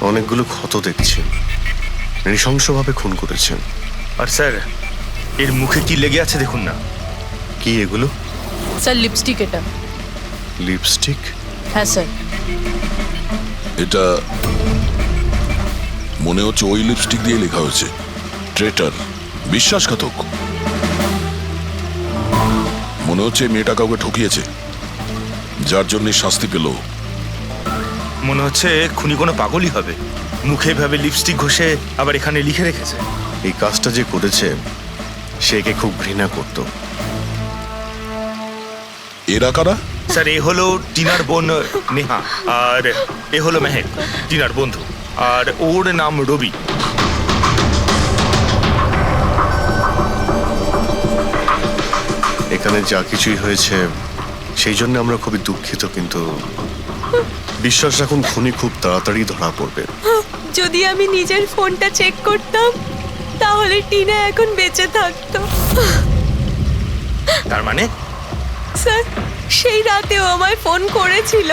অনেকগুলো ক্ষত দেখছি। নৃশংসভাবে খুন করেছেন। আর স্যার, এর মুখে কি লেগে আছে দেখুন না। কি এগুলো? স্যার লিপস্টিক এটা। লিপস্টিক? হ্যাঁ স্যার। এটা মনে হচ্ছে ওই লিপস্টিক দিয়ে লেখা হয়েছে ট্রেটার, বিশ্বাসঘাতক। মনে হচ্ছে মেয়েটা কাউকে ঠকিয়েছে, যার জন্য শাস্তি পেল। মনে হচ্ছে খুনি কোনো পাগলই হবে, মুখে ভাবে লিপস্টিক ঘষে আবার এখানে লিখে রেখেছে। এই কাজটা যে করেছে সে একে খুব ঘৃণা করত। এরা কারা? স্যার, এ হলো টিনার বোন নেহা, আর এ হলো মেহেক, টিনার বন্ধু, আর ওর নাম রবি। এখানে যা কিছুই হয়েছে সেই জন্য আমরা খুবই দুঃখিত, কিন্তু বিশ্বাস রাখুন খুনি খুব তাড়াতাড়ি ধরা পড়বে। যদি আমি নিজের ফোনটা চেক করতাম তাহলে টিনা এখন বেঁচে থাকতো। তার মানে? স্যার, সেই রাতেও আমায় ফোন করেছিল,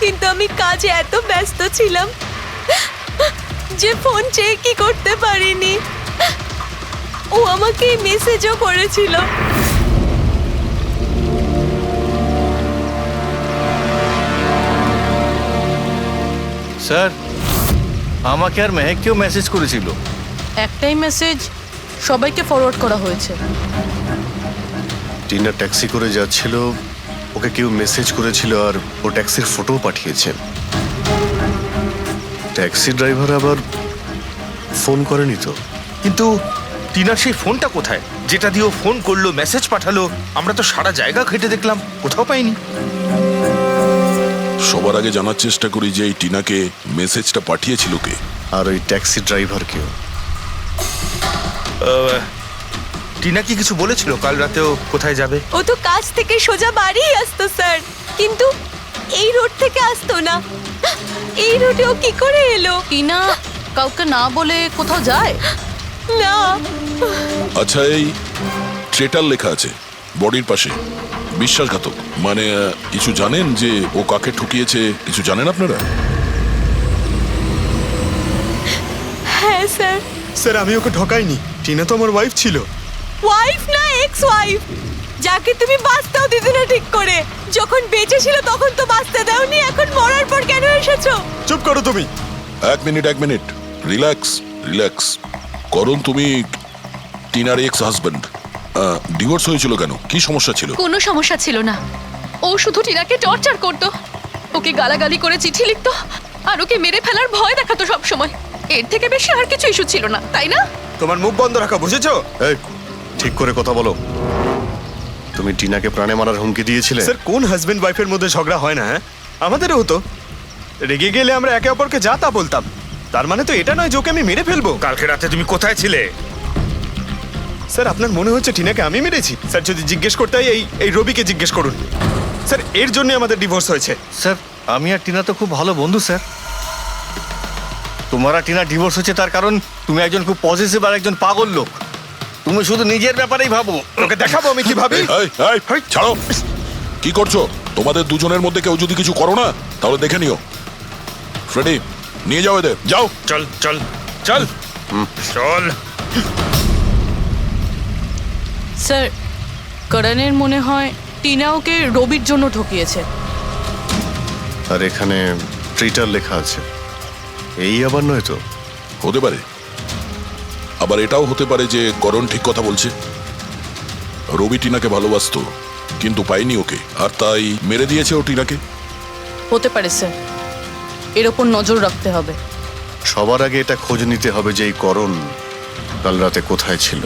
কিন্তু আমি কাজে এত ব্যস্ত ছিলাম যে ফোন চেকই করতে পারিনি। ও আমাকে মেসেজও করেছিল। স্যার, আমাকে আর মেহেককেও মেসেজ করেছিল। একটাই মেসেজ সবাইকে ফরওয়ার্ড করা হয়েছে। টিনা ট্যাক্সি করে যাচ্ছিল, ওকে কেউ মেসেজ করেছিল আর ও ট্যাক্সির ফটোও পাঠিয়েছে। ট্যাক্সি ড্রাইভার আবার ফোন করেনি তো। কিন্তু টিনার সেই ফোনটা কোথায়, যেটা দিয়ে ও ফোন করলো, মেসেজ পাঠালো? আমরা তো সারা জায়গা ঘেটে দেখলাম, কোথাও পাইনি। সবার আগে জানার চেষ্টা করি যে এই টিনাকে মেসেজটা পাঠিয়েছিল কে, আর ওই ট্যাক্সি ড্রাইভার কেউ। টিনা কি কিছু বলেছিল কাল রাতেও কোথায় যাবে? ও তো কাজ থেকে সোজা বাড়ি আসতো স্যার, কিন্তু এই রোড থেকে আসতো না। এই রোডে ও কি করে এলো? টিনা কাউকে না বলে কোথাও যায় না। আচ্ছা, এই ট্রেটার লেখা আছে বডির পাশে, বিশ্বাসঘাতক মানে কিছু জানেন যে ও কাকে ঠকিয়েছে? কিছু জানেন আপনারা? হ্যাঁ স্যার। স্যার, আমি ওকে ঠকাইনি। টিনা তো আমার ওয়াইফ ছিল। ওয়াইফ না, এক্স ওয়াইফ, যাকে তুমি বাঁচতেও দিতে না ঠিক করে। যখন বেঁচে ছিল তখন তো বাঁচতে দাওনি, এখন মরার পর কেন এসেছো? চুপ করো তুমি। এক মিনিট, রিল্যাক্স রিল্যাক্স। করুন, তুমি টিনার এক্স হাজবেন্ড, ডিভোর্স হয়েছিল কেন? কি সমস্যা ছিল? কোনো সমস্যা ছিল না, ও শুধু টিনাকে টর্চার করতো, ওকে গালাগালি করে চিঠি লিখতো আর ওকে মেরে ফেলার ভয় দেখাতো সব সময়। এর থেকে বেশি আর কিছু ইস্যু ছিল না, তাই না? তোমার মুখ বন্ধ রাখা, বুঝেছো? এই, ঠিক করে কথা বলো। তুমি টিনাকে প্রাণে মারার হুমকি দিয়েছিলে? স্যার, কোন হাজবেন্ড ওয়াইফের মধ্যে ঝগড়া হয় না? হ্যাঁ, আমাদেরও হতো। রেগে গেলে আমরা একে অপরকে যা তা বলতাম। তার মানে তো এটা নয় যে ওকে আমি মেরে ফেলবো। কালকে রাতে তুমি কোথায় ছিলে? স্যার, আপনার মনে হচ্ছে টিনাকে আমি মেরেছি? স্যার, যদি জিজ্ঞেস করতে হয় এই রবিকে জিজ্ঞেস করুন। স্যার, এর জন্য আমাদের ডিভোর্স হয়েছে। স্যার, আমি আর টিনা তো খুব ভালো বন্ধু স্যার। তোমার আর টিনা ডিভোর্স হচ্ছে তার কারণ তুমি একজন খুব পজিটিভ আর একজন পাগল লোক। তুমি শুধু নিজের ব্যাপারেই ভাবো। ওকে দেখাবো আমি কি ভাবি। ছাড়ো, কি করছো? তোমাদের দুজনের মধ্যে কেউ যদি কিছু করো না তাহলে দেখে নিও। ফ্রেডি, নিয়ে যাও এদের, যাও। চল চল চল চল। স্যার, করণের মনে হয় টিনা ওকে রবির জন্য ঠকিয়েছে। আর এখানে ট্রিটার লেখা আছে, এই আবার নয় তো? হতে পারে, আবার এটাও হতে পারে যে করণ ঠিক কথা বলছে। রবি টিনাকে ভালোবাসতো কিন্তু পাইনি ওকে, আর তাই মেরে দিয়েছে ও টিনাকে। হতে পারে স্যার, এর ওপর নজর রাখতে হবে। সবার আগে এটা খোঁজ নিতে হবে যে এই করণ কাল রাতে কোথায় ছিল।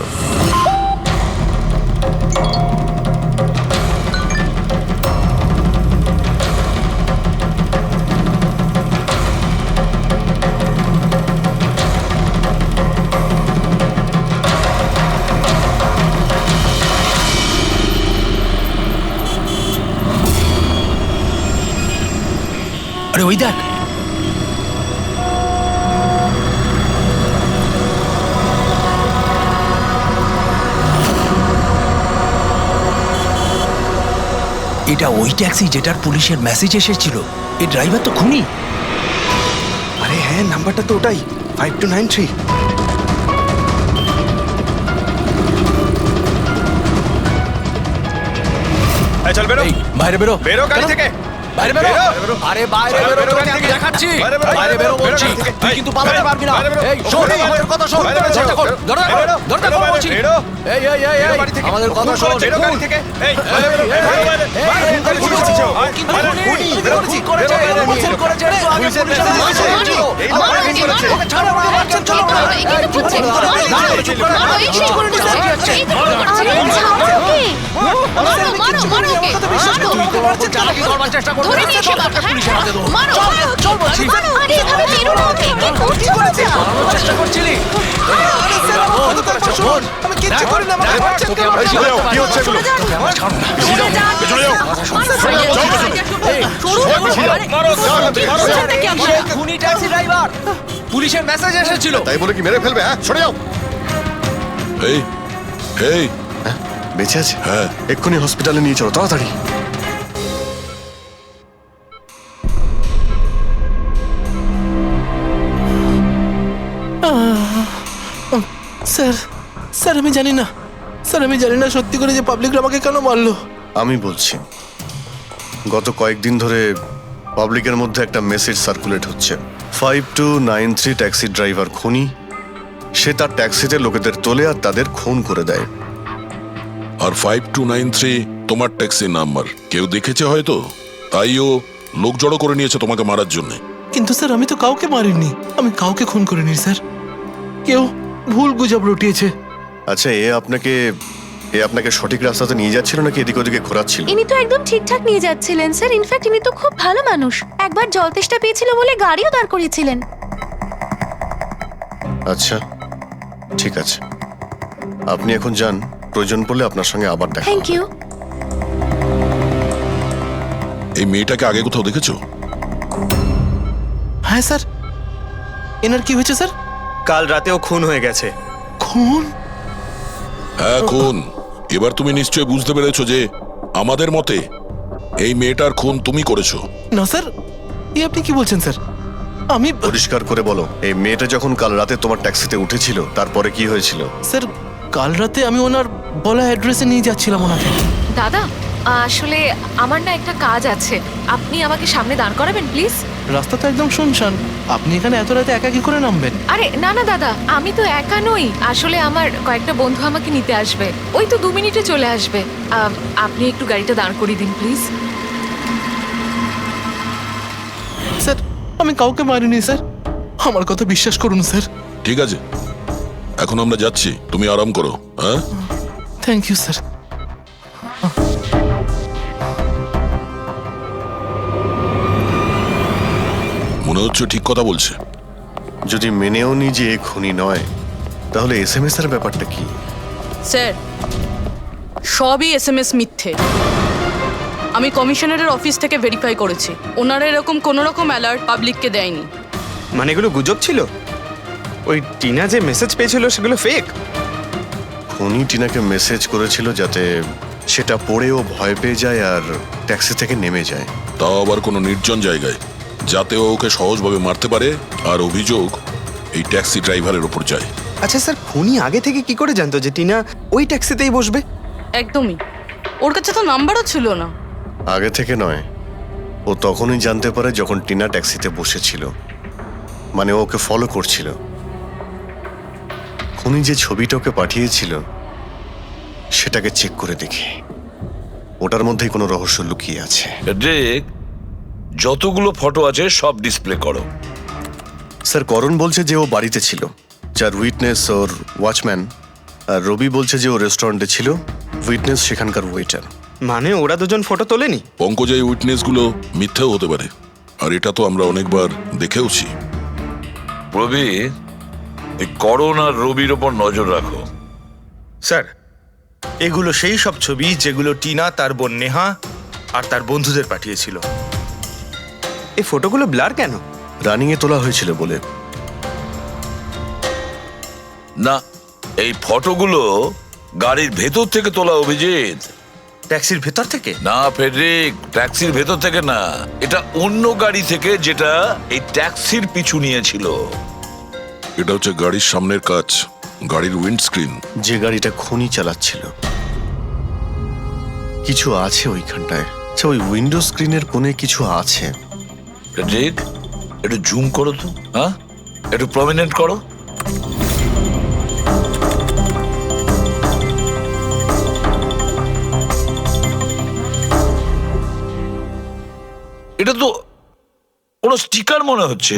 আরে ওই দেখ, এটা ওই ট্যাক্সি যেটার পুলিশের মেসেজ এসেছিল। এই ড্রাইভার তো খুনি। আরে আরে হ্যাঁ, নাম্বারটা তো ওটাই, 5293। এই চল বেরো, এই বাইরে বেরো বেরো গাড়ি কেন? থেকে। বাইরে বেরো বেরো। আরে বাইরে বাইরে বেরো বেরো তোকে গাড়ি আমি থেকে। দেখাচ্ছি বাইরে বেরো, বাইরে বেরো বেরো বলছি গাড়ি থেকে। তুই এই, কিন্তু পালাতে বাইরে, পারবি না বাইরে বেরো। এই শোন বাইরে আমাদের বেরো। কথা শোন বাইরে বেরো। চেষ্টা কর দরজা বাইরে বেরো। দরজা বেরো খোল বাইরে, বলছি বেরো। এই এই এই বেরো এই বাড়ি থেকে। আমাদের কথা শোন বেরো গাড়ি থেকে। এই, বাইরে বেরো, বেরো বাইরে। বাইরে খুন করে দিয়েছে। কিন্তু বাইরে খুনি, খুনি। বেরো, খুন করেছে, বেরো বাইরে। খুন করেছে রে। পুলিশের পুলিশের মেসেজ মেসেজ এসেছে। এসেছিল। এই আমার মারো, খুন করেছে। মারো। ওকে ছাড়ো, আমাকে ছাড়ো না। এই কিন্তু খুঁজছে। মারো, চুপ করে মারো, এই সেই করে নিচ্ছে। এই তো খুন করছে। মারো, মারো, মারো ওকে। মারো। তুই তো ওকে চালাকি করবার চেষ্টা করছিস। ধরে নিয়ে এসে মারো, হ্যাঁ? পুলিশের হাতে দেবো। মারো। চল বলছি। আরে এভাবে মেরো না ওকে। কি করছো বাচ্চা? পালানোর চেষ্টা করছিলি আমি কিচ্ছু করি না আমাকে মারছেন কেন? কি হচ্ছে এগুলো? খুনি ট্যাক্সি ড্রাইভার পুলিশের মেসেজ এসেছিল তাই বলে কি মেরে ফেলবে? হ্যাঁ, সরে যাও। এই এই হ্যাঁ, বেঁচে আছে? হ্যাঁ। এক্ষুনি হসপিটালে নিয়ে চলো, তাড়াতাড়ি। স্যার স্যার আমি জানি না সত্যি করে যে পাবলিকরা আমাকে কেন মারলো। আমি বলছি, গত কয়েকদিন ধরে পাবলিকের মধ্যে একটা মেসেজ সার্কুলেট হচ্ছে, 5293 ট্যাক্সি ড্রাইভার খুনি। সে তার ট্যাক্সিতে লোকেদের তোলে আর তাদের খুন করে দেয়। আর 5293 তোমার ট্যাক্সি নাম্বার কেউ দেখেছে হয়তো, তাই ও লোক জড়ো করে নিয়েছে তোমাকে মারার জন্য। কিন্তু স্যার আমি তো কাউকে মারিনি, আমি কাউকে খুন করিনি স্যার, কেউ ভুল গুজব রটিয়েছে। আচ্ছা, এ আপনাকে সঠিক রাস্তাতে নিয়ে যাচ্ছিল নাকি এদিক ওদিকে ঘোরাচ্ছিল? ইনি তো একদম ঠিকঠাক নিয়ে যাচ্ছিলেন স্যার। ইনফ্যাক্ট ইনি তো খুব ভালো মানুষ। একবার জল তেষ্টা পেয়েছিল বলে গাড়িও দাঁড় করিয়েছিলেন। আচ্ছা, ঠিক আছে, আপনি এখন যান। প্রয়োজন পড়লে আপনার সঙ্গে আবার দেখা থ্যাংক ইউ। এই মেয়েটাকে আগে কোথাও দেখেছো? হ্যাঁ স্যার। এনার কি হয়েছে স্যার? কাল রাতেও খুন হয়ে গেছে। খুন? হ্যাঁ খুন। এবার তুমি নিশ্চয়ই বুঝতে পেরেছো যে আমাদের মতে এই মেয়েটার খুন তুমি করেছো। না স্যার, আপনি কি বলছেন স্যার? আমি পরিষ্কার করে বলো, এই মেয়েটা যখন কাল রাতে তোমার ট্যাক্সিতে উঠেছিল তারপরে কি হয়েছিল? স্যার কাল রাতে আমি ওনার বলা অ্যাড্রেসে নিয়ে যাচ্ছিলাম ওনাকে। দাদা আসলে আমার না একটা কাজ আছে, আপনি আমাকে সামনে দাঁড় করাবেন প্লিজ। রাস্তা তো একদম শুনশান, আপনি এখানে এত রাতে একা কি করে নামবেন? আরে না না দাদা, আমি তো একা নই, আসলে আমার কয়েকটা বন্ধু আমাকে নিতে আসবে, ওই তো 2 মিনিটে চলে আসবে। আপনি একটু গাড়িটা দাঁড় করিয়ে দিন প্লিজ। স্যার আমি কাউকে মারিনি স্যার, আমার কথা বিশ্বাস করুন স্যার। ঠিক আছে, এখন আমরা যাচ্ছি, তুমি আরাম করো। হ্যাঁ, থ্যাংক ইউ স্যার। মনে হচ্ছে ঠিক কথা বলছে। যদি মেনেও নি যে এ খুনি নয়, তাহলে এসএমএস এর ব্যাপারটা কি? স্যার, সবই এসএমএস মিথ্যে। আমি কমিশনারের অফিস থেকে ভেরিফাই করেছি, ওনারা এরকম কোনো রকম অ্যালার্ট পাবলিককে দেয়নি। মানে এগুলো গুজব ছিল? ওই টিনা যে মেসেজ পেয়েছিল সেগুলো ফেক? খুনি টিনাকে মেসেজ করেছিল যাতে সেটা পড়েও ভয় পেয়ে যায় আর ট্যাক্সি থেকে নেমে যায়। তাও আবার কোনো নির্জন জায়গায়, যাতে ও ওকে সহজভাবে মারতে পারে আর অভিযোগ এই ট্যাক্সি ড্রাইভারের ওপর যায়। আচ্ছা স্যার, খুনি আগে থেকে কি করে জানতো যে টিনা ওই ট্যাক্সিতেই বসবে? একদমই, ওর কাছে তো নাম্বারও ছিল না। আগে থেকে নয়, ও তখনই জানতে পারে যখন টিনা ট্যাক্সিতে বসেছিল, মানে ও ওকে ফলো করছিল। খুনি যে ছবিটা ওকে পাঠিয়েছিল সেটাকে চেক করে দেখি, ওটার মধ্যেই কোনো রহস্য লুকিয়ে আছে। দেখ, যতগুলো ফটো আছে সব ডিসপ্লে করো। স্যার, করণ বলছে যে ও বাড়িতে ছিল, যার উইটনেস ওর ওয়াচম্যান, আর রবি বলছে যে ও রেস্টুরেন্টে ছিল, উইটনেস সেখানকার ওয়েটার। মানে ওরা দুজন ফটো তোলেনি? পঙ্কজ, এই উইটনেসগুলো মিথ্যেও হতে পারে, আর এটা তো আমরা অনেকবার দেখেওছি। রবি, এই করণ আর রবির ওপর নজর রাখো। স্যার, এগুলো সেই সব ছবি যেগুলো টিনা তার বোন নেহা আর তার বন্ধুদের পাঠিয়েছিল। এই ফটোগুলো ব্লার কেন? রানিং এ তোলা হয়েছিল বলে। না, এই ফটোগুলো গাড়ির ভেতর থেকে তোলা, অভিজিৎ। ট্যাক্সির ভেতর থেকে? না ফেডরিক, ট্যাক্সির ভেতর থেকে না, এটা অন্য গাড়ি থেকে যেটা এই ট্যাক্সির পিছু নিয়েছিল। এটা হচ্ছে গাড়ির সামনের কাচ, গাড়ির উইন্ডস্ক্রিন। যে গাড়িটা খনি চালাচ্ছিল কিছু আছে ওইখানটায়। আচ্ছা, ওই উইন্ডো স্ক্রিনের কোণে কিছু আছে। ফেডরিক, একটু জুম করো তো, হ্যাঁ, একটু প্রমিনেন্ট করো। এটা তো কোনো স্টিকার মনে হচ্ছে।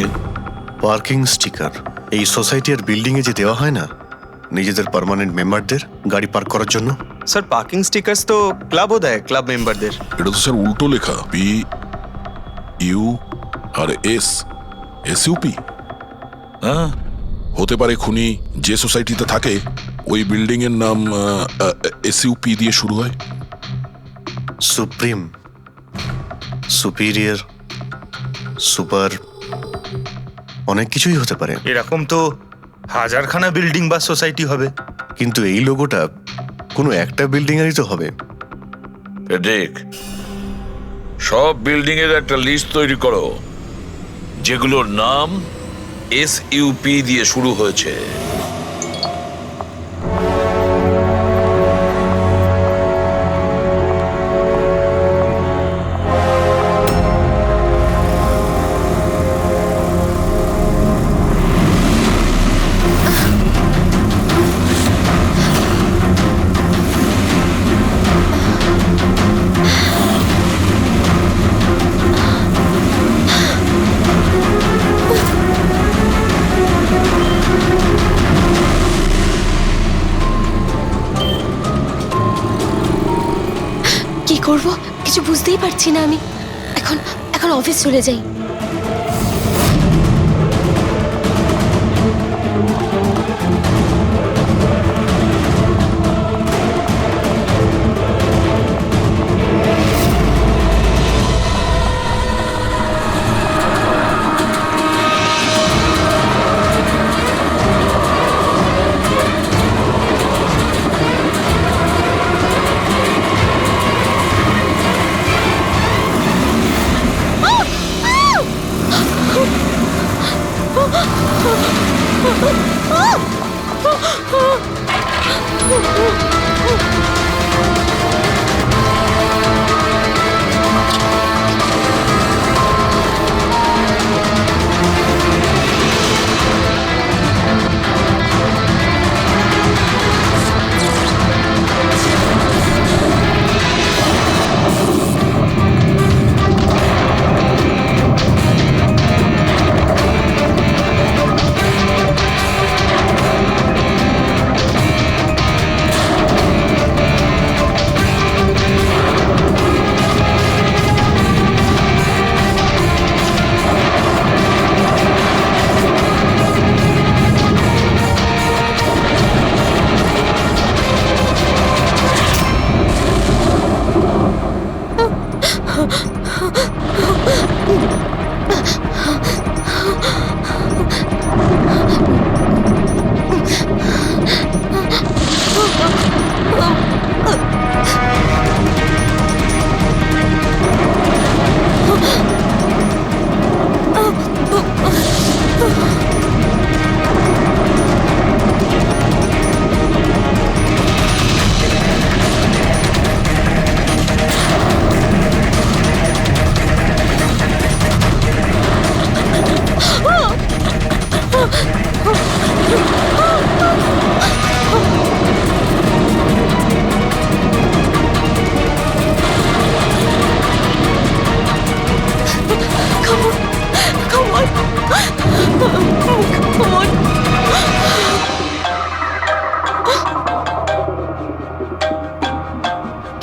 Parking sticker. এই সোসাইটির বিল্ডিং এ যে দেওয়া হয় না নিজেদের পার্মানেন্ট মেম্বারদের গাড়ি পার্ক করার জন্য। স্যার পার্কিং স্টিকার্স তো ক্লাবও দেয়, ক্লাব মেম্বারদের। এটা তো স্যার উল্টো লেখা, P U R S, SUP. হ্যাঁ, হতে পারে খুনি যে সোসাইটিতে থাকে ওই বিল্ডিং এর নাম এসইউপি দিয়ে শুরু হয়। সুপ্রিম, সুপিরিয়র, সুপার, অনেক কিছুই হতে পারে। এরকম তো হাজারখানা বিল্ডিং বা সোসাইটি হবে। কিন্তু এই লোগোটা কোনো একটা বিল্ডিং এরই তো হবে। ফেডরিক, সব বিল্ডিং এর একটা লিস্ট তৈরি করো যেগুলোর নাম এসইউপি দিয়ে শুরু হয়েছে। কি করব কিছু বুঝতেই পারছি না আমি। এখন এখন অফিস চলে যাই।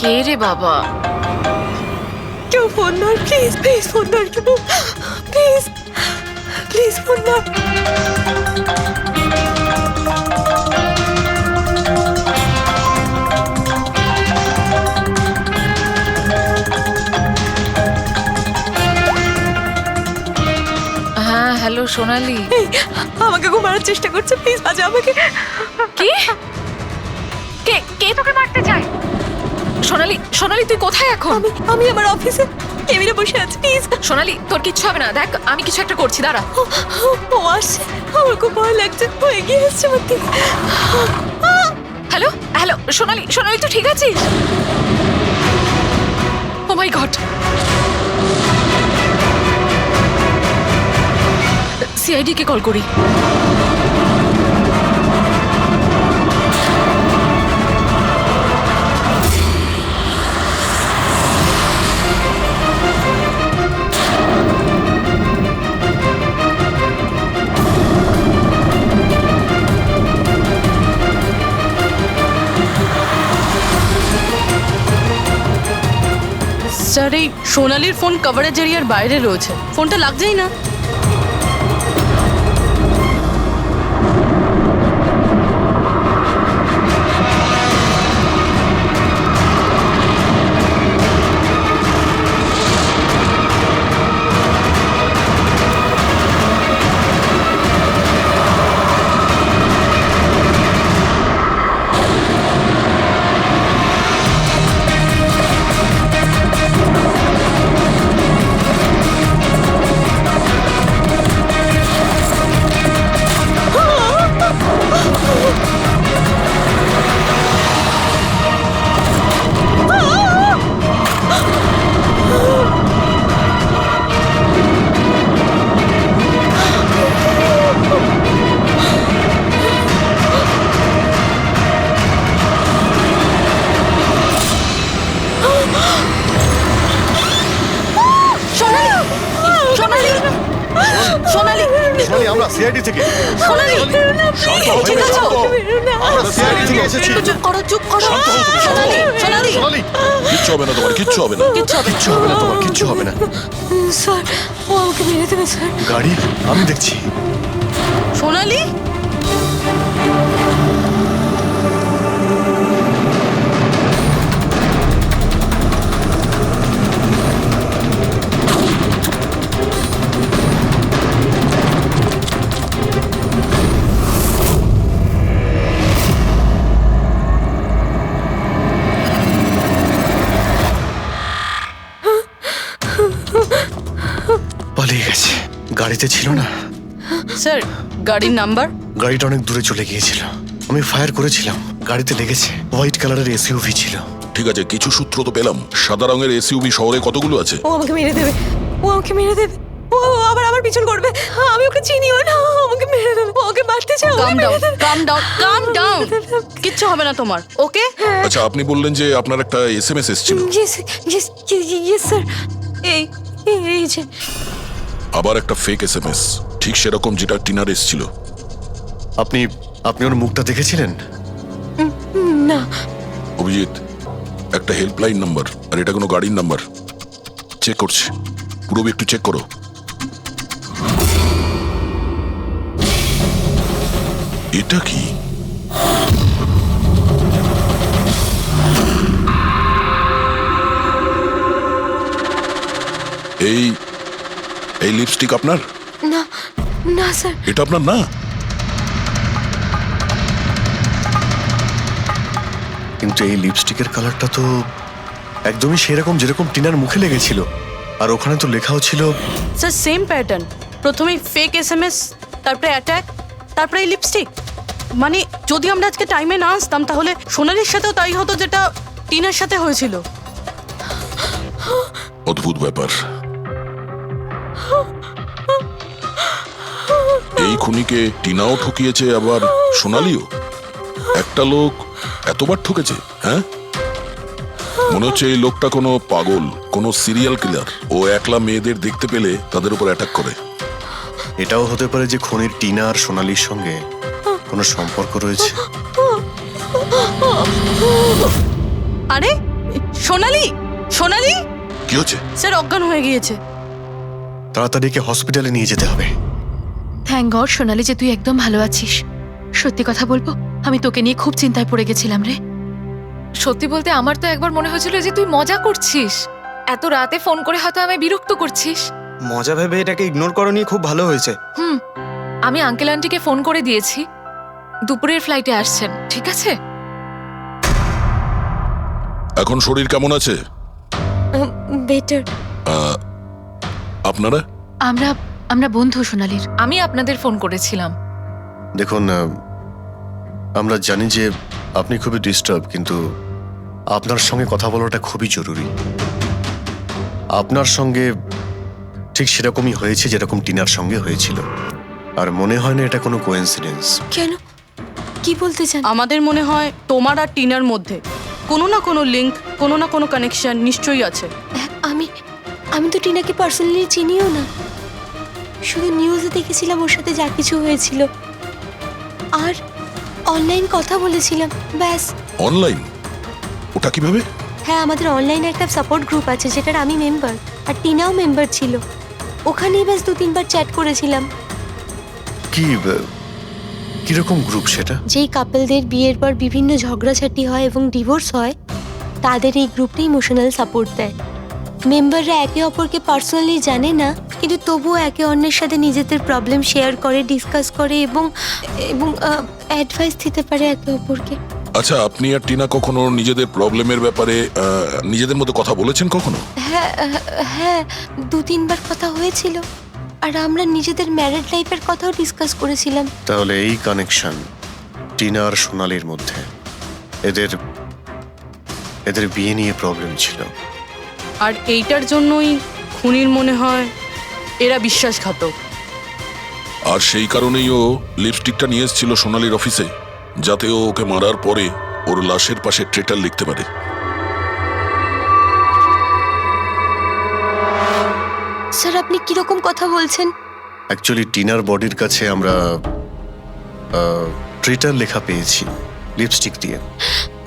কে রে বাবা? কেউ ফোন ধর, প্লিজ প্লিজ ফোন ধর, কেউ প্লিজ প্লিজ ফোন ধর। হ্যাঁ হ্যালো সোনালি। এই, আমাকে খুব মারার চেষ্টা করছে, প্লিজ বাঁচা আমাকে। কি? কে কে তোকে মারতে চায়? সোনালি, সোনালি তুই কোথায় এখন? আমি আমার অফিসে কেবিনে বসে আছি, প্লিজ। সোনালি তোর কিচ্ছু হবে না, দেখ আমি কিছু একটা করছি, দাঁড়া। ও আসছে, আমার খুব ভয় লাগছে, ও এগিয়ে আসছে আমার দিকে। হ্যালো হ্যালো, সোনালি, সোনালি তুই ঠিক আছিস? ও মাই গড, সিআইডি কে কল করি। স্যার এই সোনালির ফোন কভারেজ এরিয়ার বাইরে রয়েছে, ফোনটা লাগছেই না। সোনালি, সোনালি, আমরা সিআইডি থেকে। সোনালি, শান্ত হও, ঠিক আছে? আমরা সিআইডি থেকে এসেছি। চুপ করো, চুপ করো। সোনালি, সোনালি, সোনালি, কিচ্ছু হবে না তোমার, কিচ্ছু হবে না। কিচ্ছু হবে না। কিচ্ছু হবে না তোমার, কিচ্ছু হবে না। স্যার, ও আমাকে মেরে দেবে স্যার। গাড়ি আমি দেখছি। সোনালি, পালিয়ে গেছে, গাড়িতে ছিল না। স্যার গাড়ির নাম্বার? গাড়িটা অনেক দূরে চলে গিয়েছিল, আমি ফায়ার করেছিলাম, গাড়িতে লেগেছে। হোয়াইট কালারের এসইউভি ছিল। ঠিক আছে, কিছু সূত্র তো পেলাম। সাদা রঙের এসইউভি শহরে কতগুলো আছে? ও আমাকে মেরে দেবে, ও আমাকে মেরে দেবে, ও আবার আমার পিছন করবে। আমি ওকে চিনিও না, ও আমাকে মেরে দেবে, ও ওকে মারতে চাও। কাম ডাউন, কাম ডাউন, কাম ডাউন। কিচ্ছু হবে না তোমার, ওকে? আচ্ছা, আপনি বললেন যে আপনার একটা এসএমএস এসেছিল। Yes yes yes sir. এই এই যে আবার একটা ফেক এসএমএস, ঠিক সেরকম যেটা টিনার এসেছিল। আপনি আপনি ওর মুখটা দেখেছিলেন? না। অভিজিৎ, একটা হেল্পলাইন নাম্বার, আর এটা কোনো গাড়ির নাম্বার। চেক করছি, পুরো একটু চেক করো। এটা কি? এই এই লিপস্টিক আপনার? না না স্যার। এটা আপনার না? কিন্তু এই লিপস্টিকের কালারটা তো একদমই সেরকম যেরকম টিনার মুখে লেগেছিল, আর ওখানে তো লেখাও ছিল। স্যার সেম প্যাটার্ন, প্রথমে ফেক এসএমএস, তারপরে অ্যাটাক, তারপরে এই লিপস্টিক। মানে যদি আমরা আজকে টাইমে না আসতাম তাহলে সোনালির সাথেও তাই হতো যেটা টিনার সাথে হয়েছিল। অদ্ভুত ব্যাপার। এই খুনিকে টিনাও ঠকিয়েছে, আবার সোনালিও। একটা লোক এতবার ঠকেছে, হ্যাঁ? মনে হচ্ছে এই লোকটা কোনো পাগল, কোনো সিরিয়াল কিলার। ও একলা মেয়েদের দেখতে পেলে তাদের উপর অ্যাটাক করে। এটাও হতে পারে যে খুনির টিনা আর সোনালির সঙ্গে কোনো সম্পর্ক রয়েছে। আরে সোনালি, সোনালি! কি হচ্ছে? স্যার অজ্ঞান হয়ে গিয়েছে। তাড়াতাড়ি একে হসপিটালে নিয়ে যেতে হবে। থ্যাংক গড সোনালি যে তুই একদম ভালো আছিস। সত্যি কথা বলবো, আমি তোকে নিয়ে খুব চিন্তায় পড়ে গেছিলাম রে। সত্যি বলতে আমার তো একবার মনে হয়েছিল যে তুই মজা করছিস, এত রাতে ফোন করে হয়তো আমায় বিরক্ত করছিস। মজা ভেবে এটাকে ইগনোর করনি, খুব ভালো হয়েছে। আমি আঙ্কেল আন্টিকে ফোন করে দিয়েছি, দুপুরের ফ্লাইটে আসছেন, ঠিক আছে? এখন শরীর কেমন আছে? বেটার। আপনারা? আমরা বন্ধু সোনালির। আমি আপনাদের ফোন করেছিলাম। দেখুন, আমরা জানি যে আপনি খুবই ডিস্টার্ব, কিন্তু আপনার সঙ্গে কথা বলাটা খুবই জরুরি। আপনার সঙ্গে ঠিক সেরকমই হয়েছে যেরকম টিনার সঙ্গে হয়েছিল, আর মনে হয় না এটা কোনো কোইন্সিডেন্স। কেন, কি বলতে চান? আমাদের মনে হয় তোমার আর টিনার মধ্যে কোনো না কোনো লিঙ্ক, কোনো না কোনো কানেকশন নিশ্চয়ই আছে। আমি তো টিনাকে পার্সোনালি চিনিও না, শুধু নিউজে দেখেছিলাম ওর সাথে যা কিছু হয়েছিল, আর অনলাইন কথা বলেছিলাম, ব্যাস। অনলাইন? ওটা কিভাবে? হ্যাঁ, আমাদের অনলাইনে একটা সাপোর্ট গ্রুপ আছে যেটার আমি মেম্বার, আর টিনাও মেম্বার ছিল। ওখানেই ব্যাস 2-3 বার চ্যাট করেছিলাম। কিরকম গ্রুপ সেটা? যেই কাপলদের বিয়ের পর বিভিন্ন ঝগড়াঝাটি হয় এবং ডিভোর্স হয়, তাদের এই গ্রুপটা ইমোশনাল সাপোর্ট দেয়। মেম্বাররা একে অপরকে পার্সোনালি জানে না, কিন্তু তবুও একে অন্যের সাথে নিজেদের প্রবলেম শেয়ার করে, ডিসকাস করে এবং অ্যাডভাইস দিতে পারে একে অপরকে। আচ্ছা, আপনি আর টিনা কখনো নিজেদের প্রবলেমের ব্যাপারে নিজেদের মধ্যে কথা বলেছেন কখনো? হ্যাঁ, 2-3 বার কথা হয়েছিল, আর আমরা নিজেদের ম্যারিড লাইফের কথাও ডিসকাস করেছিলাম। তাহলে এই কানেকশন টিনা আর সোনালির মধ্যে, এদের বিয়ে নিয়ে প্রবলেম ছিল, আর এইটার জন্যই খুনির মনে হয় এরা বিশ্বাসঘাতক। আর সেই কারণেই ও লিপস্টিকটা নিয়ে এসেছিল সোনালির অফিসে, যাতে ও ওকে মারার পরে ওর লাশের পাশে ট্রেটার লিখতে পারে। স্যার, আপনি কিরকম কথা বলছেন? অ্যাকচুয়ালি টিনার বডির কাছে আমরা ট্রেটার লেখা পেয়েছি লিপস্টিক দিয়ে,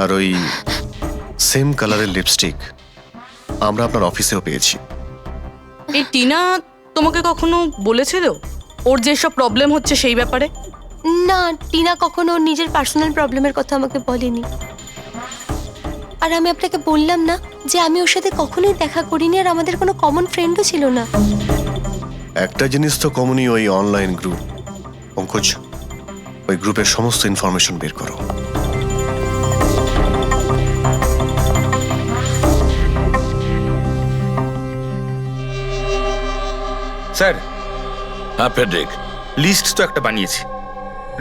আর ওই সেম কালারের লিপস্টিক আমরা আপনার অফিসেও পেয়েছি। এই টিনা তোমাকে কখনো বলেছিল ওর যেসব প্রবলেম হচ্ছে সেই ব্যাপারে? না, টিনা কখনো ওর নিজের পার্সোনাল প্রবলেমের কথা আমাকে বলেনি। আর আমি আপনাকে বললাম না যে আমি ওর সাথে কখনোই দেখা করিনি, আর আমাদের কোনো কমন ফ্রেন্ডও ছিল না। একটা জিনিস তো কমনই, ওই অনলাইন গ্রুপ। পঙ্কজ, ওই গ্রুপের সমস্ত ইনফরমেশন বের করো। স্যার, হ্যাঁ ফেডরিক, লিস্ট তো একটা বানিয়েছি।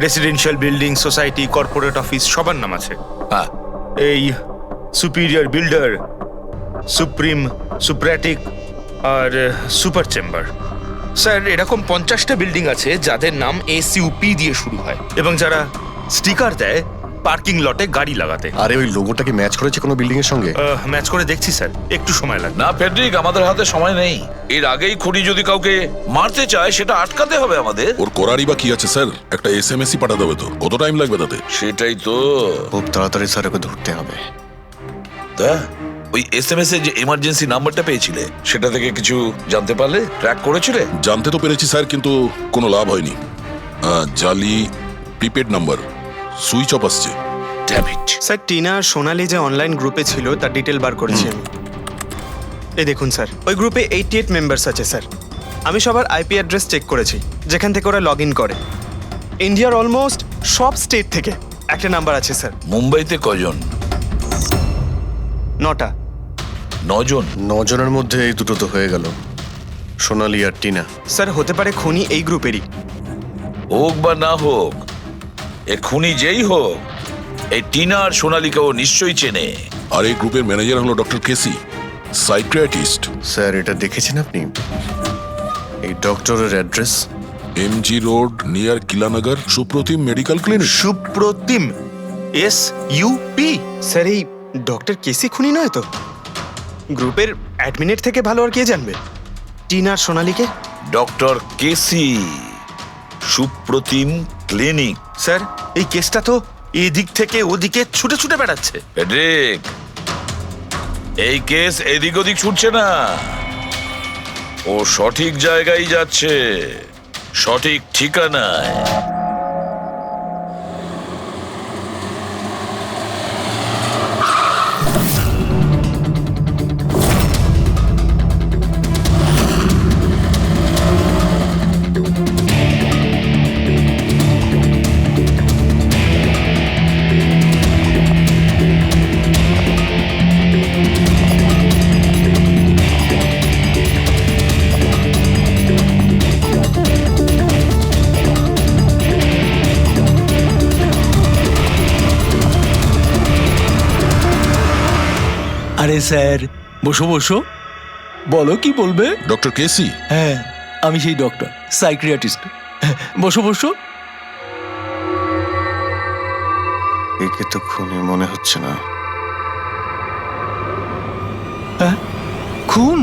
Residential building, society, corporate office সবার নাম আছে। হ্যাঁ এই সুপিরিয়র বিল্ডার, সুপ্রিম, সুপ্রাটিক আর সুপার চেম্বার। স্যার, এরকম 50টা বিল্ডিং আছে যাদের নাম SUP দিয়ে শুরু হয়, এবং যারা স্টিকার দেয় পার্কিং লটে গাড়ি লাগাতে। আরে ওই লোগোটা কি ম্যাচ করেছে কোনো বিল্ডিং এর সঙ্গে? ম্যাচ করে দেখছি স্যার, একটু সময় লাগবে। না ফেডরিক, আমাদের হাতে সময় নেই। এর আগেই খুনি যদি কাউকে মারতে চায় সেটা আটকাতে হবে আমাদের। ওর করারই বা কি আছে স্যার? একটা SMS-ই পাঠাতে হবে তো, কত টাইম লাগবে তাতে? সেটাই তো। খুব তাড়াতাড়ি স্যার ওকে ধরতে হবে। তা ওই SMS এর যে এমার্জেন্সি নাম্বারটা পেয়েছিলে, সেটা থেকে কিছু জানতে পারলে? ট্র্যাক করেছিলে? জানতে তো পেরেছি স্যার, কিন্তু কোনো লাভ হয়নি। জালি প্রিপেড নাম্বার, সুইচ অফ আসছে। Damn it. স্যার, টিনা আর সোনালি যে অনলাইন গ্রুপে ছিল তার ডিটেল বার করেছি আমি। এই দেখুন স্যার, ওই গ্রুপে 88 মেম্বার্স আছে স্যার। আমি সবার IP অ্যাড্রেস চেক করেছি, যেখান থেকে ওরা লগ ইন করে। ইন্ডিয়ার অলমোস্ট সব স্টেট থেকে একটা নাম্বার আছে স্যার। মুম্বাইতে কজন? 9টা। 9 জন? 9 জনের মধ্যে এই দুটো তো হয়ে গেল, সোনালি আর টিনা। স্যার, হতে পারে খুনি এই গ্রুপেরই। হোক বা না হোক, এ খুনি যেই হোক, এই টিনা আর সোনালিকেও নিশ্চয়ই চেনে। আর এই গ্রুপের ম্যানেজার হলো ডক্টর কেসি, সাইকিয়াট্রিস্ট। স্যার, এটা দেখেছেন আপনি? এই ডক্টরের address MG road near Kilanagar, Supratim medical clinic. Supratim, SUP? Sir, এই ডক্টর কেসি খুনি নয় তো? গ্রুপের অ্যাডমিনের থেকে ভালো আর কে জানবে টিনা আর সোনালিকে? ডক্টর কেসি, সুপ্রতিম ক্লিনিক। স্যার, এই কেসটা তো এদিক থেকে ওদিকে ছুটে ছুটে বেড়াচ্ছে। ফেডরিক, এই কেস এদিক ওদিক ছুটছে না, ও সঠিক জায়গায় যাচ্ছে, সঠিক ঠিকানায়। আরে স্যার, বসো বসো, বলো কি বলবে। ডক্টর কেসি, হ্যাঁ, আমি সেই ডক্টর, সাইক্রিয়াটিস্ট। বসো বসো। একে তো খুনি মনে হচ্ছে না। খুন?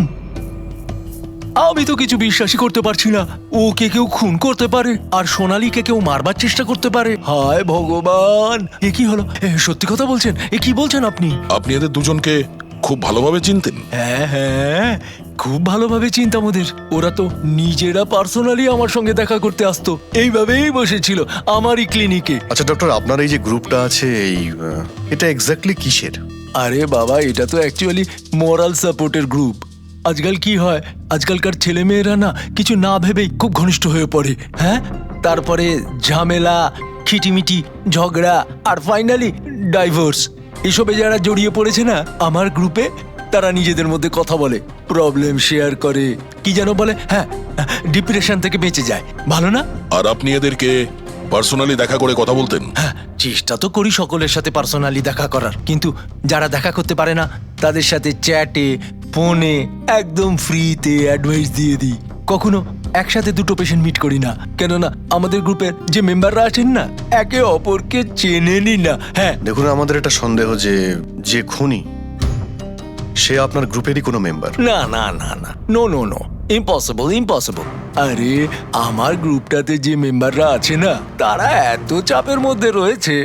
আমি তো কিছু বিশ্বাসই করতে পারছি না। ওকে কেউ খুন করতে পারে আর সোনালীকে কেউ মারবার চেষ্টা করতে পারে। হায় ভগবান, এ কি হলো? সত্যি কথা বলছেন? এ কি বলছেন আপনি? আপনি এদের দুজনকে খুব ভালোভাবে চিনতেন? হ্যাঁ হ্যাঁ, খুব ভালোভাবে চিনতাম ওদের। ওরা তো নিজেরা পার্সোনালি আমার সঙ্গে দেখা করতে আসতো, এইভাবেই বসেছিল আমারই ক্লিনিকে। আচ্ছা ডক্টর, আপনার এই যে গ্রুপটা আছে, এটা এক্স্যাক্টলি কিসের? আরে বাবা, এটা তো অ্যাকচুয়ালি মোরাল সাপোর্টের গ্রুপ। আজকাল কি হয়, আজকালকার ছেলে মেয়েরা না কিছু না ভেবেই খুব ঘনিষ্ঠ হয়ে পড়ে। হ্যাঁ, তারপরে ঝামেলা, খিটিমিটি, ঝগড়া আর ফাইনালি ডাইভোর্স। এসবে যারা জড়িয়ে পড়েছে না আমার গ্রুপে, তারা নিজেদের মধ্যে কথা বলে, প্রবলেম শেয়ার করে, কি যেন বলে, হ্যাঁ, ডিপ্রেশন থেকে বেঁচে যায়। ভালো না? আর আপনি এদেরকে পার্সোনালি দেখা করে কথা বলতেন? হ্যাঁ, চেষ্টা তো করি সকলের সাথে পার্সোনালি দেখা করার, কিন্তু যারা দেখা করতে পারে না তাদের সাথে চ্যাটে, ফোনে একদম ফ্রিতে অ্যাডভাইস দিয়ে দিই। কখনো একসাথে দুটো পেশেন্ট মিট করি না, কেননা আমাদের গ্রুপের যে মেম্বাররা আছেন না একে অপরকে চেনেনি না। হ্যাঁ, দেখুন, আমাদের একটা সন্দেহ যে খুনি সে আপনার গ্রুপেরই কোনো মেম্বার। না না না না, no no no, impossible impossible. আরে আমার গ্রুপটাতে যে মেম্বাররা আছে না তারা এত চাপের মধ্যে রয়েছে,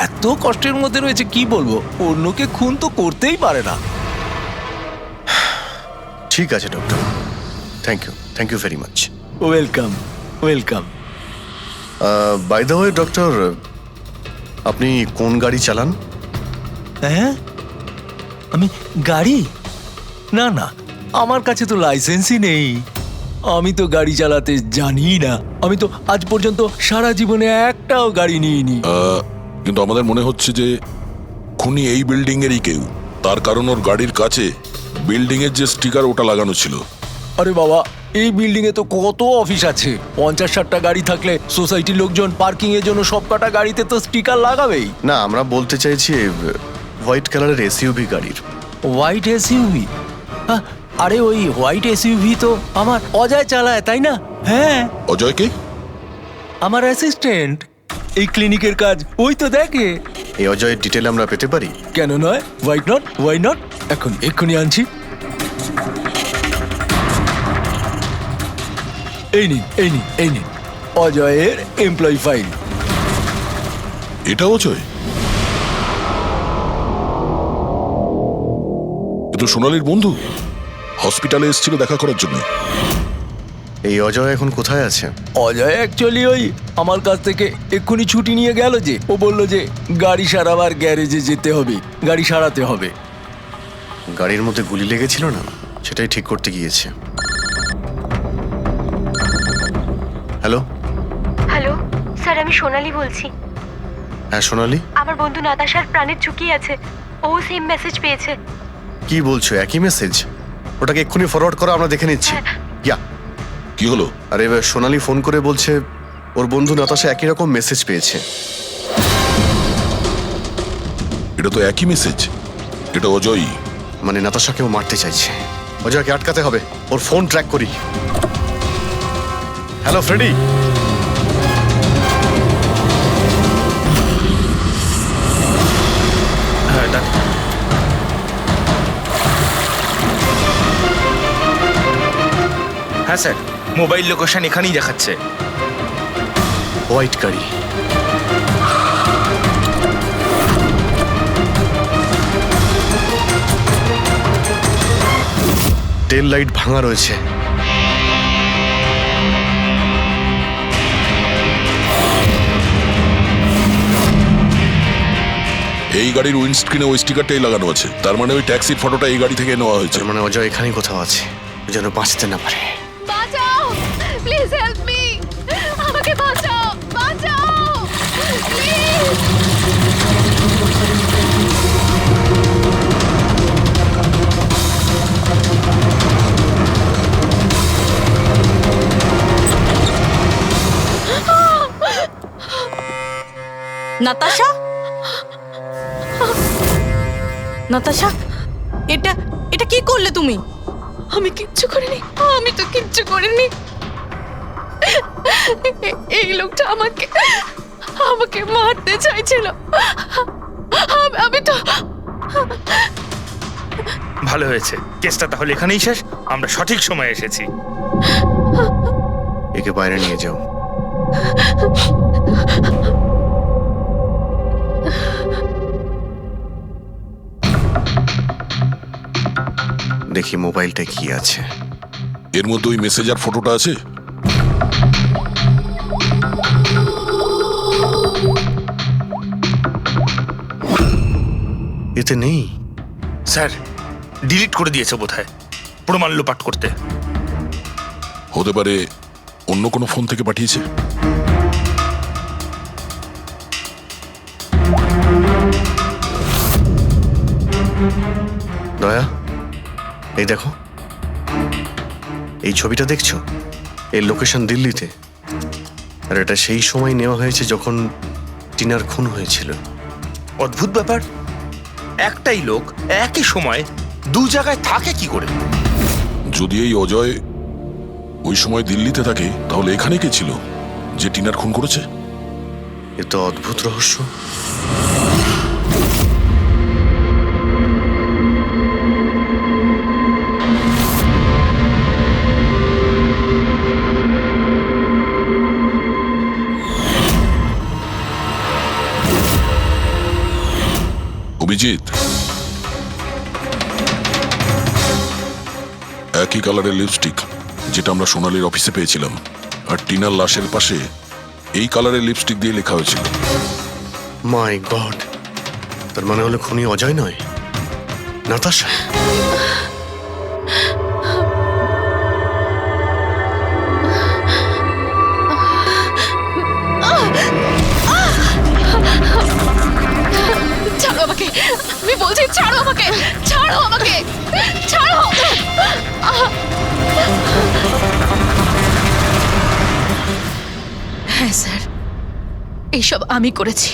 এত কষ্টের মধ্যে রয়েছে, কি বলবো, অন্যকে খুন তো করতেই পারে না। ঠিক আছে doctor, thank you very much. Welcome welcome. By the way doctor, আপনি কোন গাড়ি চালান? হ্যাঁ, আমি গাড়ি? না না, আমার কাছে তো লাইসেন্সই নেই। আমি তো গাড়ি চালাতে জানি না। আমি তো আজ পর্যন্ত সারা জীবনে একটাও গাড়ি নিইনি। কিন্তু আমাদের মনে হচ্ছে যে খুনি এই বিল্ডিং এরই কেউ, তার কারণ ওর গাড়ির কাছে বিল্ডিং এর যে স্টিকার ওটা লাগানো ছিল। আরে বাবা, এই বিল্ডিং এ তো কত অফিস আছে, 50-60টা গাড়ি থাকলে সোসাইটির লোকজন পার্কিং এর জন্য সব কটা গাড়িতে তো স্টিকার লাগাবেই। না, আমরা বলতে চাইছি হোয়াইট কালারের এসইউভি গাড়ির। White SUV? আরে ওই হোয়াইট এসইউভি তো আমার অজয় চালায়, তাই না? হ্যাঁ। অজয় কে? আমার অ্যাসিস্ট্যান্ট, এই ক্লিনিকের কাজ ওই তো দেখে। এই অজয়ের ডিটেল আমরা পেতে পারি? কেন নয়, ওয়াই নট, এক্ষুনি আনছি। এই নিন অজয়ের এমপ্লয়ি ফাইল। এটা অজয়? এ তো সোনালীর বন্ধু, হসপিটালে এসেছিল দেখা করার জন্য। এই অজয় এখন কোথায় আছে? অজয় অ্যাকচুয়ালি ওই আমার কাছ থেকে এক্ষুনি ছুটি নিয়ে গেল, যে ও বলল যে গাড়ি সারাবার গ্যারেজে যেতে হবে, গাড়ি সারাতে হবে। গাড়ির মধ্যে গুলি লেগেছিল না, সেটাই ঠিক করতে গিয়েছে। হ্যালো হ্যালো স্যার, আমি সোনালি বলছি। হ্যাঁ সোনালি, আমার বন্ধু নাতাশার প্রাণের ঝুঁকি আছে, ও সেম মেসেজ পেয়েছে। কি বলছো? একই মেসেজ? ওটাকে এক্ষুনি ফরওয়ার্ড করো, আমরা দেখে নিচ্ছি। ইয়া, কি হলো? আরে এবার সোনালি ফোন করে বলছে ওর বন্ধু নাতাশা একই রকম মেসেজ পেয়েছে। এটা তো একই মেসেজ, এটা অজয়ই। মানে নাতাশাকেও মারতে চাইছে। অজয়কে আটকাতে হবে, ওর ফোন ট্র্যাক করি। Hello Freddy. হ্যাঁ ডাক্তার। হ্যাঁ স্যার, মোবাইল লোকেশন এখানেই দেখাচ্ছে। হোয়াইট গাড়ি। টেল লাইট ভাঙা রয়েছে। এই গাড়ির উইন্ডস্ক্রিনে ওই স্টিকারটাই লাগানো আছে, তার মানে ওই ট্যাক্সির ফটোটা এই গাড়ি থেকে নেওয়া হয়েছে। মানে অজয় এখানেই কোথাও আছে, যেন বাঁচতে না পারে। বাঁচাও, প্লিজ হেল্প মি, আমাকে বাঁচাও, প্লিজ। নাতাশা, নাতাশা, এটা এটা কি করলে তুমি? আমি কিচ্ছু করিনি, আমি তো কিচ্ছু করিনি। এই লোকটা আমাকে আমাকে মারতে চাইছিল। আমি তো ভালো হয়েছে, কেসটা তাহলে এখানেই শেষ। আমরা সঠিক সময়ে এসেছি। একে বাইরে নিয়ে যাও। দেখি মোবাইলটা কি আছে। এর মধ্যে ওই মেসেজার ফটোটা আছে? এতে নেই। স্যার, ডিলিট করে দিয়েছে বোধহয় প্রমাণ লোপাট করতে। হতে পারে অন্য কোনো ফোন থেকে পাঠিয়েছে। দয়া, এই দেখো, এই ছবিটা দেখছো? এর লোকেশন দিল্লিতে, আর এটা সেই সময় নেওয়া হয়েছে যখন টিনার খুন হয়েছিল। অদ্ভুত ব্যাপার, একটাই লোক একই সময় দু জায়গায় থাকে কি করে? যদি এই অজয় ওই সময় দিল্লিতে থাকে, তাহলে এখানে কে ছিল যে টিনার খুন করেছে? এ তো অদ্ভুত রহস্য। অভিজিৎ, একই কালারের লিপস্টিক যেটা আমরা সোনালীর অফিসে পেয়েছিলাম, আর টিনার লাশের পাশে এই কালারের লিপস্টিক দিয়ে লেখা হয়েছিল। মাই গড, তার মানে হলো খুনি অজয় নয়, নাতাশা। ছাড়ো আমাকে, আমি বলছি ছাড়ো আমাকে, ছাড়ো আমাকে, ছাড়ো। হ্যাঁ স্যার, এইসব আমি করেছি।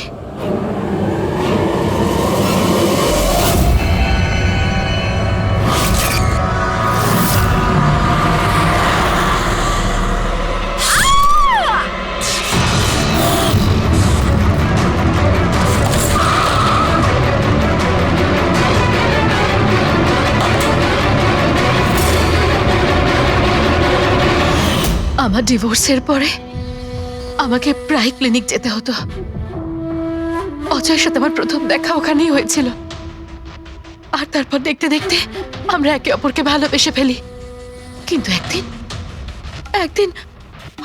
আমার ডিভোর্সের পরে আমাকে প্রায় ক্লিনিক যেতে হতো। অজয়ের সাথে আমার প্রথম দেখা ওখানেই হয়েছিল, আর তারপর দেখতে দেখতে আমরা একে অপরকে ভালোবেসে ফেলি। কিন্তু একদিন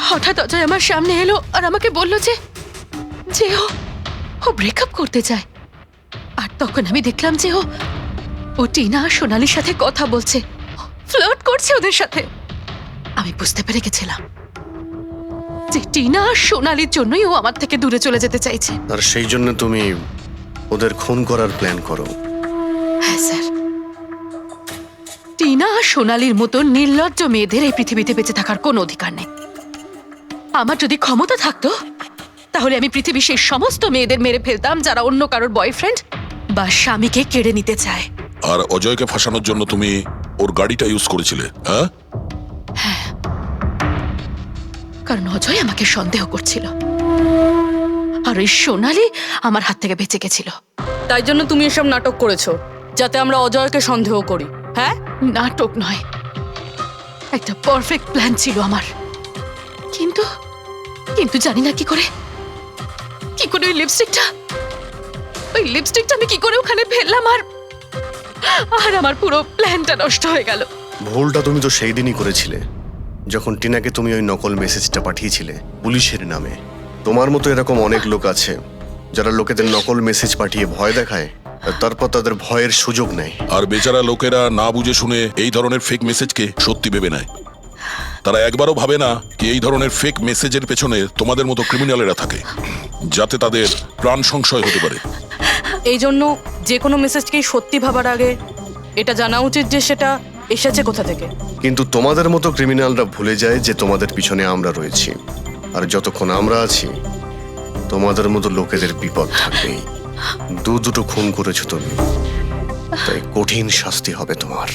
হঠাৎ অজয় আমার সামনে এলো আর আমাকে বলল যে ও ব্রেকআপ করতে চায়। আর তখন আমি দেখলাম যে ও টিনা আর সোনালীর সাথে কথা বলছে, ফ্লার্ট করছে ওদের সাথে। আমি বুঝতে পেরে গেছিলাম যে টিনা আর সোনালীর জন্যই ও আমার থেকে দূরে চলে যেতে চাইছে। আর সেই জন্য তুমি ওদের খুন করার প্ল্যান করো? হ্যাঁ স্যার, টিনা আর সোনালীর মতো নির্লজ্জ মেয়েদের এই পৃথিবীতে বেঁচে থাকার কোনো অধিকার নেই। আমার যদি ক্ষমতা থাকতো, তাহলে আমি পৃথিবীর সেই সমস্ত মেয়েদের মেরে ফেলতাম যারা অন্য কারোর বয়ফ্রেন্ড বা স্বামীকে কেড়ে নিতে চায়। আর অজয়কে ফাঁসানোর জন্য তুমি ওর গাড়িটা ইউজ করেছিলে? হ্যাঁ, কারণ অজয় আমাকে সন্দেহ করছিল, আর ওই সোনালী আমার হাত থেকে বেঁচে গেছিল। তাই জন্য তুমি এসব নাটক করেছো, যাতে আমরা অজয়কে সন্দেহ করি। হ্যাঁ, নাটক নয়, একটা পারফেক্ট প্ল্যান ছিল আমার। কিন্তু কিন্তু জানি না কি করে ওই লিপস্টিকটা আমি কি করে ওখানে ফেললাম, আর আমার পুরো প্ল্যানটা নষ্ট হয়ে গেল। ভুলটা তুমি তো সেই দিনই করেছিলে, যখন টিনাকে তুমি ওই নকল মেসেজটা পাঠিয়েছিলে পুলিশের নামে। তোমার মতো এরকম অনেক লোক আছে যারা লোকেদের নকল মেসেজ পাঠিয়ে ভয় দেখায়, আর তারপর তাদের ভয়ের সুযোগ নেয়। আর বেচারা লোকেরা না বুঝে শুনে এই ধরনের ফেক মেসেজকে সত্যি ভেবে নেয়। তারা একবারও ভাবে না কি এই ধরনের ফেক মেসেজের পেছনে তোমাদের মতো ক্রিমিনালেরা থাকে, যাতে তাদের প্রাণ সংশয় হতে পারে। এই জন্য যে কোনো মেসেজকেই সত্যি ভাবার আগে এটা জানা উচিত যে সেটা এসেছে কোথা থেকে। কিন্তু তোমাদের মতো ক্রিমিনালরা ভুলে যায় যে তোমাদের পিছনে আমরা রয়েছি, আর যতক্ষণ আমরা আছি তোমাদের মতো লোকেদের বিপদ থাকবেই। দুটো খুন করেছো তুমি, তাই কঠিন শাস্তি হবে তোমার।